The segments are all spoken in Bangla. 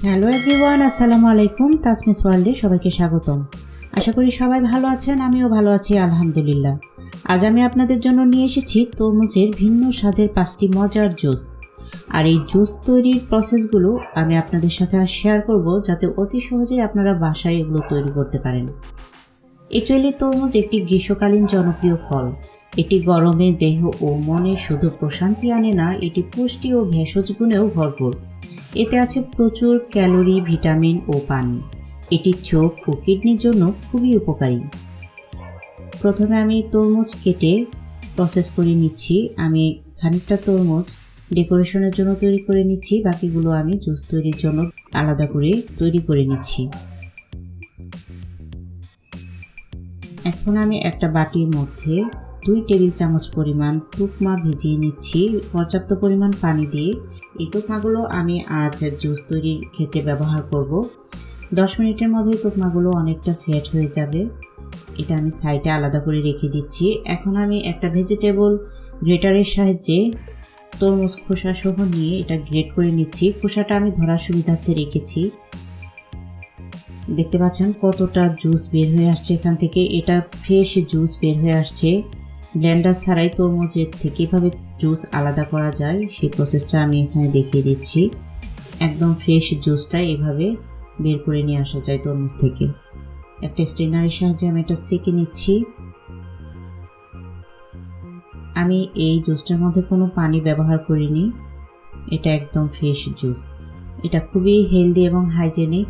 হ্যালো এভরিওয়ান, আসসালামু আলাইকুম। তাসমি'স ওয়ার্ল্ডে সবাইকে স্বাগতম। আশা করি সবাই ভালো আছেন, আমিও ভালো আছি আলহামদুলিল্লাহ। আজ আমি আপনাদের জন্য নিয়ে এসেছি তরমুজের ভিন্ন স্বাদের 5টি মজার জুস। আর এই জুস তৈরির প্রসেসগুলো আমি আপনাদের সাথে শেয়ার করব, যাতে অতি সহজেই আপনারা বাসায় এগুলো তৈরি করতে পারেন। অ্যাকচুয়ালি তরমুজ একটি গ্রীষ্মকালীন জনপ্রিয় ফল। এটি গরমে দেহ ও মনে শুধু প্রশান্তি আনে না, এটি পুষ্টি ও ভেষজ গুণেও ভরপুর। এতে আছে প্রচুর ক্যালোরি, ভিটামিন ও পানি। এটি চোখ ও কিডনির জন্য খুবই উপকারী। প্রথমে আমি তরমুজ কেটে প্রসেস করে নিচ্ছি। আমি খানিকটা তরমুজ ডেকোরেশনের জন্য তৈরি করে নিচ্ছি, বাকিগুলো আমি জুস তৈরির জন্য আলাদা করে তৈরি করে নিচ্ছি। এখন আমি একটা বাটির মধ্যে 2 টেবিল চামচ পরিমাণ তুকমা ভিজিয়ে নিচ্ছি পর্যাপ্ত পরিমাণ পানি দিয়ে। এই তুকমাগুলো আমি আজ জুস তৈরির ক্ষেত্রে ব্যবহার করব। 10 মিনিটের মধ্যে তুকমাগুলো অনেকটা ফেট হয়ে যাবে। এটা আমি সাইডে আলাদা করে রেখে দিচ্ছি। এখন আমি একটা ভেজিটেবল গ্রেটারের সাহায্যে তরমুজ খোসা সহ নিয়ে এটা গ্রেট করে নিচ্ছি। খোসাটা আমি ধরার সুবিধার্থে রেখেছি। দেখতে পাচ্ছেন কতটা জুস বের হয়ে আসছে এখান থেকে। এটা ফ্রেশ জুস বের হয়ে আসছে। ব্লেন্ডার ছাড়াই তরমুজের থেকে এভাবে জুস আলাদা করা যায়, সেই প্রসেসটা আমি এখানে দেখিয়ে দিচ্ছি। একদম ফ্রেশ জুসটা এভাবে বের করে নিয়ে আসা যায় তরমুজ থেকে। একটা স্ট্রেনারের সাহায্যে আমি এটা সেঁকে নিচ্ছি। আমি এই জুসটার মধ্যে কোনো পানি ব্যবহার করিনি, এটা একদম ফ্রেশ জুস। এটা খুবই হেলদি এবং হাইজেনিক।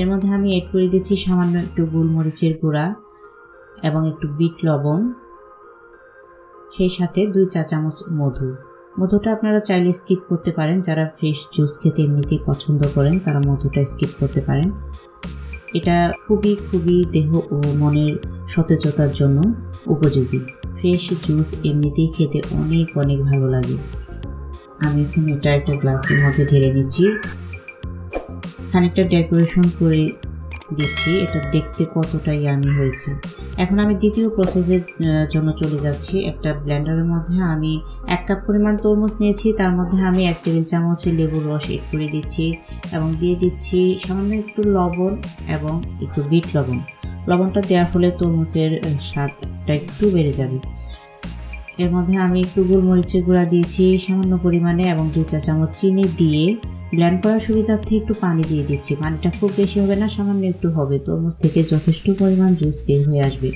এর মধ্যে আমি এড করে দিচ্ছি সামান্য একটু গোলমরিচের গুঁড়া এবং একটু বিট লবণ, সেই সাথে 2 চা চামচ মধু। মধুটা আপনারা চাইলে স্কিপ করতে পারেন, যারা ফ্রেশ জুস খেতে এমনিতেই পছন্দ করেন তারা মধুটা স্কিপ করতে পারেন। এটা খুবই দেহ ও মনের সতেজতার জন্য উপযোগী। ফ্রেশ জুস এমনিতেই খেতে অনেক ভালো লাগে। আমি এখন এটা একটা গ্লাসের মধ্যে ঢেলে নিচ্ছি। খানিকটা ডেকোরেশন করে দিচ্ছি। এটা দেখতে কতটা ইয়ামি হয়েছে। এখন আমি দ্বিতীয় প্রসেসের জন্য চলে যাচ্ছি। একটা ব্লেন্ডারের মধ্যে আমি 1 কাপ পরিমাণ তরমুজ নিয়েছি, তার মধ্যে আমি 1 টেবিল চামচ লেবুর রস এড করে দিচ্ছি এবং দিয়ে দিচ্ছি সামান্য একটু লবণ এবং একটু বিট লবণ। লবণটা দেওয়ার ফলে তরমুজের স্বাদটা একটু বেড়ে যাবে। এর মধ্যে আমি একটু গোলমরিচের গুঁড়া দিয়েছি সামান্য পরিমাণে এবং 2 চা চামচ চিনি দিয়ে ব্লেন্ড করার সুবিধার্থে একটু পানি দিয়ে দিচ্ছি। পানিটা খুব বেশি হবে না, সামান্য একটু হবে। তরমুজ থেকে যথেষ্ট পরিমাণ জুস বের হয়ে আসবে।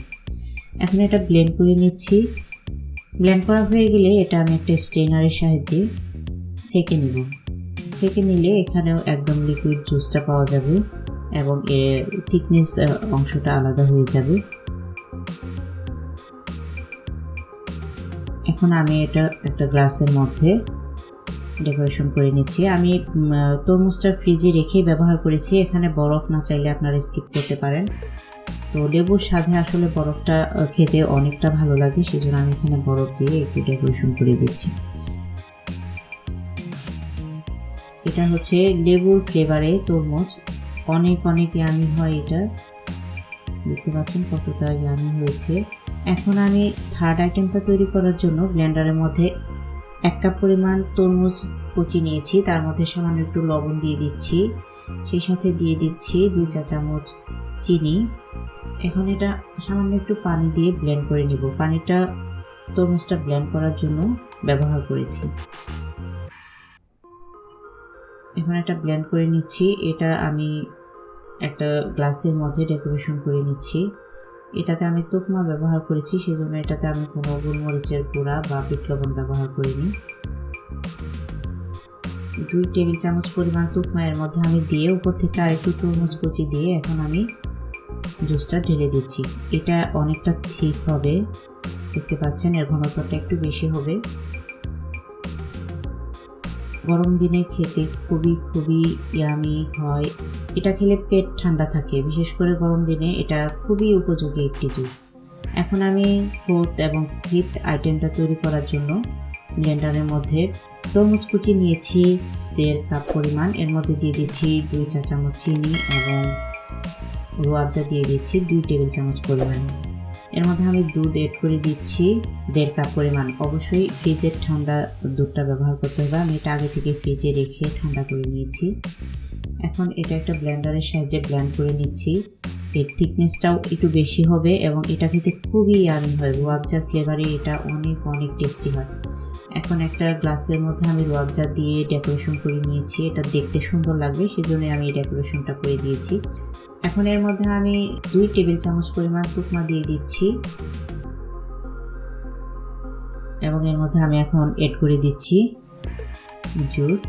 এখন এটা ব্লেন্ড করে নিচ্ছি। ব্লেন্ড করা হয়ে গেলে এটা আমি একটা স্ট্রেনারের সাহায্যে ছেঁকে নিব। ছেঁকে নিলে এখানেও একদম লিকুইড জুসটা পাওয়া যাবে এবং এর থিকনেস অংশটা আলাদা হয়ে যাবে। এখন আমি এটা একটা গ্লাসের মধ্যে ডেকোরেশন করে নিচ্ছি। আমি তরমুজটা ফ্রিজে রেখেই ব্যবহার করেছি। এখানে বরফ না চাইলে আপনারা স্কিপ করতে পারেন। তো লেবুর সাথে আসলে বরফটা খেতে অনেকটা ভালো লাগে, সেজন্য আমি এখানে বরফ দিয়ে একটু ডেকোরেশন করে দিচ্ছি। এটা হচ্ছে লেবুর ফ্লেভারে তরমুজ, অনেক ইয়ামি হয়। এটা দেখতে পাচ্ছেন কতটা ইয়ামি হয়েছে। এখন আমি থার্ড আইটেমটা তৈরি করার জন্য ব্লেন্ডারের মধ্যে 1 কাপ পরিমাণ তরমুজ কুচি নিয়েছি, তার মধ্যে সামান্য একটু লবণ দিয়ে দিচ্ছি, সেই সাথে দিয়ে দিচ্ছি 2 চা চামচ চিনি। এখন এটা সামান্য একটু পানি দিয়ে ব্লেন্ড করে নিব। পানিটা তরমুজটা ব্লেন্ড করার জন্য ব্যবহার করেছি। এখন এটা ব্লেন্ড করে নিচ্ছি। এটা আমি একটা গ্লাসের মধ্যে ডেকোরেশন করে নিচ্ছি। এটাতে আমি তুকমা ব্যবহার করেছি, সেজন্য এটাতে আমি কোনো গোলমরিচের গুঁড়া বা বিট লবণ ব্যবহার করিনি। 2 টেবিল চামচ পরিমাণ তুকমা এর মধ্যে আমি দিয়ে উপর থেকে আরেকটু তরমুজ কুচি দিয়ে এখন আমি জুসটা ঢেলে দিচ্ছি। এটা অনেকটা ঠিক হবে, দেখতে পাচ্ছেন এর ঘনত্বটা একটু বেশি হবে। গরম দিনে খেতে খুবই ইয়ামি হয়। এটা খেলে পেট ঠান্ডা থাকে, বিশেষ করে গরম দিনে এটা খুবই উপযোগী একটি জুস। এখন আমি 4th এবং 5th আইটেমটা তৈরি করার জন্য ব্লেন্ডারের মধ্যে তরমুজ কুচি নিয়েছি 1.5 কাপ পরিমাণ। এর মধ্যে দিয়ে দিচ্ছি 2 চা চামচ চিনি এবং রুয়াবজা দিয়ে দিচ্ছি 2 টেবিল চামচ পরিমাণ। এর মধ্যে আমি দুধ এড করে দিচ্ছি 1.5 কাপ পরিমাণ। অবশ্যই ফ্রিজের ঠান্ডা দুধটা ব্যবহার করতে হবে। আমি এটা আগে থেকে ফ্রিজে রেখে ঠান্ডা করে নিয়েছি। এখন এটা একটা ব্লেন্ডারের সাহায্যে ব্লেন্ড করে নিচ্ছি। এর থিকনেসটাও একটু বেশি হবে এবং এটা খেতে খুবই ইয়ামি হয়। রুয়াবজার ফ্লেভারে এটা অনেক অনেক টেস্টি হয়। এখন একটা গ্লাসের মধ্যে আমি রুয়াবজা দিয়ে ডেকোরেশন করে নিয়েছি। এটা দেখতে সুন্দর লাগবে, সেজন্য আমি এই ডেকোরেশনটা করে দিয়েছি। এখন এর মধ্যে আমি 2 টেবিল চামচ পরিমাণ তুকমা দিয়ে দিচ্ছি এবং এর মধ্যে আমি এখন এড করে দিচ্ছি জুস।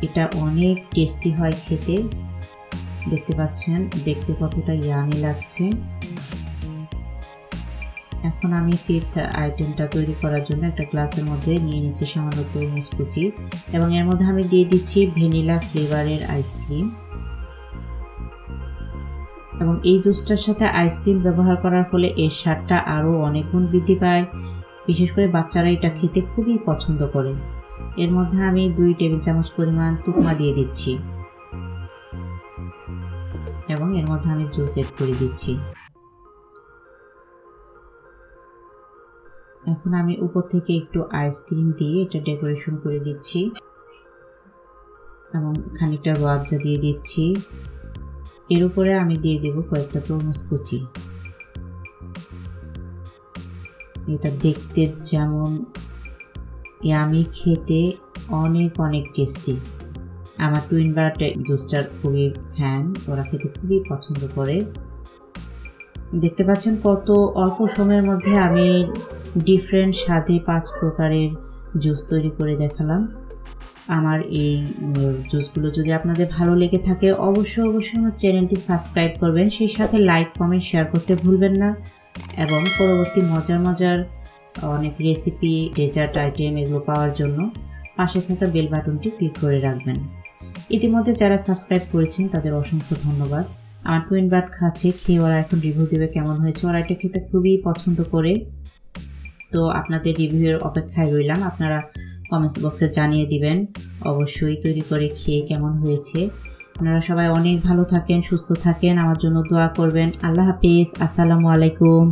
এটা অনেক টেস্টি হয় খেতে, দেখতে পাচ্ছেন দেখতে কতটা ইয়ামি লাগছে। এখন আমি 5th আইটেমটা তৈরি করার জন্য একটা গ্লাসের মধ্যে নিয়ে নিচ্ছি সামান্য তরমুজ কুচি এবং এর মধ্যে আমি দিয়ে দিচ্ছি ভ্যানিলা ফ্লেভারের আইসক্রিম। এবং এই জুসটার সাথে আইসক্রিম ব্যবহার করার ফলে এর স্বাদটা আরও অনেক গুণ বৃদ্ধি পায়। বিশেষ করে বাচ্চারা এটা খেতে খুবই পছন্দ করে। এর মধ্যে আমি 2 টেবিল চামচ পরিমাণ তুকমা দিয়ে দিচ্ছি এবং এর মধ্যে আমি জুস এড করে দিচ্ছি। এখন আমি উপর থেকে একটু আইসক্রিম দিয়ে এটা ডেকোরেশন করে দিচ্ছি এবং খানিকটা রুয়াবজা দিয়ে দিচ্ছি। এর উপরে আমি দিয়ে দেব কয়েকটা তরমুজ কুচি। এটা দেখতে যেমন ইয়ামি, খেতে অনেক অনেক টেস্টি। আমার টুইন বাট জুসটার খুবই ফ্যান, ওরা খেতে খুবই পছন্দ করে। দেখতে পাচ্ছেন কত অল্প সময়ের মধ্যে আমি ডিফারেন্ট স্বাদে 5 প্রকারের জুস তৈরি করে দেখালাম। আমার এই জুসগুলো যদি আপনাদের ভালো লেগে থাকে অবশ্যই আমার চ্যানেলটি সাবস্ক্রাইব করবেন, সেই সাথে লাইক কমেন্ট শেয়ার করতে ভুলবেন না এবং পরবর্তী মজার অনেক রেসিপি, ডেজার্ট আইটেম এগুলো পাওয়ার জন্য পাশে থাকা বেল বাটনটি ক্লিক করে রাখবেন। ইতিমধ্যে যারা সাবস্ক্রাইব করেছেন তাদের অসংখ্য ধন্যবাদ। আমার টুইন বাট খাচ্ছে, খেয়ে ওরা এখন রিভিউ দেবে কেমন হয়েছে। ওরা এটা খেতে খুবই পছন্দ করে, তো আপনাদের রিভিউয়ের অপেক্ষায় রইলাম। আপনারা কমেন্টস বক্সে জানিয়ে দিবেন অবশ্যই তৈরি করে খেয়ে কেমন হয়েছে। আপনারা সবাই অনেক ভালো থাকেন, সুস্থ থাকেন, আমার জন্য দোয়া করবেন। আল্লাহ হাফেজ, আসসালামু আলাইকুম।